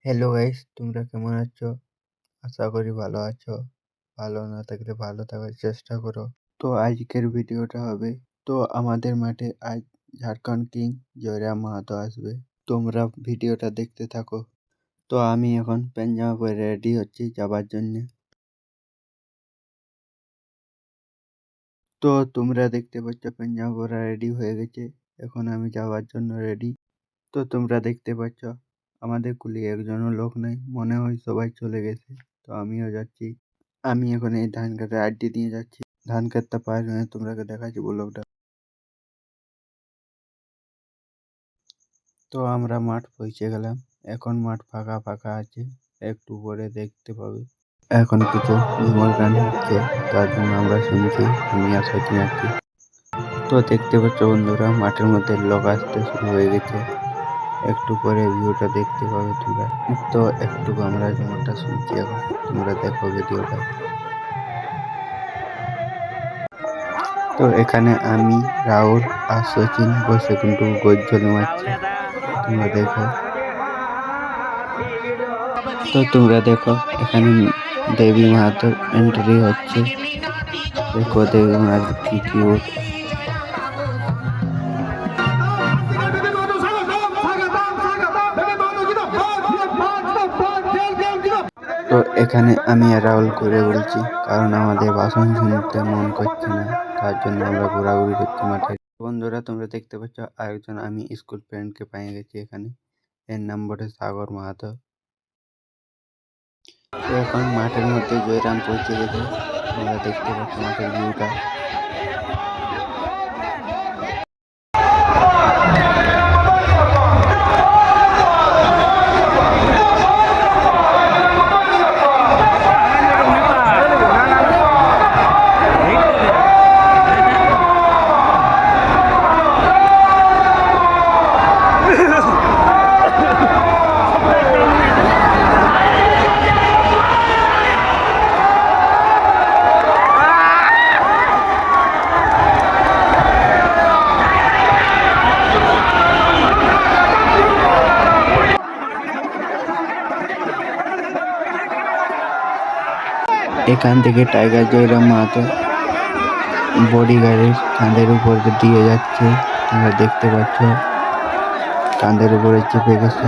Hello guys, তোমরা কেমন আছো? আশা করি ভালো আছো। ভালো না থাকলে ভালো থাকার চেষ্টা করো। তো আজকের ভিডিওটা হবে, তো আমাদের মাঠে আজ ঝাড়খণ্ড কিং জয়রাম মাহাতো আসবে। তোমরা ভিডিওটা দেখতে থাকো। তো আমি এখন পাঞ্জামা পরে রেডি হচ্ছি যাবার জন্যে। তো তোমরা দেখতে পাচ্ছ পাঞ্জামা পরা রেডি হয়ে গেছে। এখন আমি যাওয়ার জন্য রেডি। তো তোমরা দেখতে পাচ্ছ আমাদের কুলি একজনও লোক নেই, মনে হয় সবাই চলে গেছে। তো আমিও যাচ্ছি। আমি এখন এই ধান কাটার আড্ডি দিয়ে যাচ্ছি। ধান কাটতে পার হয়ে তোমরাকে দেখাচ্ছি ব্লগটা। তো আমরা মাঠ পৌঁছে গেলাম। এখন মাঠ ফাঁকা ফাঁকা আছে, একটু পরে দেখতে পাবে। এখন কিছু ঝুমার গান হচ্ছে, তার জন্য আমরা শুনছি। আমি আর সচিন আছি। তো দেখতে পাচ্ছ বন্ধুরা, মাঠের মধ্যে লোক আসতে শুরু হয়ে গেছে। একটু পরে ভিউটা দেখতে পাবে তোমরা। তো একটু আমরা ঝুমারটা শুনছি এখন, তোমরা দেখো ভিডিওটা। তো এখানে আমি, রাহুল আর সচিন বসে কিন্তু গোজ্জল মারছি। তোমরা দেখো। তো তোমরা দেখো এখানে দেবী মাহাতোর এন্ট্রি হচ্ছে। দেখো দেবী মাহাতো কি কিউট। তো এখানে আমি আর রাহুল ঘুরে বলছি, কারণ আমাদের ভাষণ শুনতে মন করছে না, তার জন্য আমরা ঘোরাঘুরি করছি মাঠে। বন্ধুরা তোমরা দেখতে পাচ্ছ আরেকজন আমি স্কুল ফ্রেন্ডকে পেয়ে গেছি এখানে। এর নাম বটে সাগর মাহাতো। তো এখন মাঠের মধ্যে জয়রাম পৌঁছে গেছে। তোমরা দেখতে পাচ্ছ মাঠের ভিউটা। এখান থেকে টাইগার জয়রাম মাহাতো বডিগার্ডের কাঁধের উপর দিয়ে যাচ্ছে। তোমরা দেখতে পাচ্ছ কাঁধের উপরে চেপে গেছে।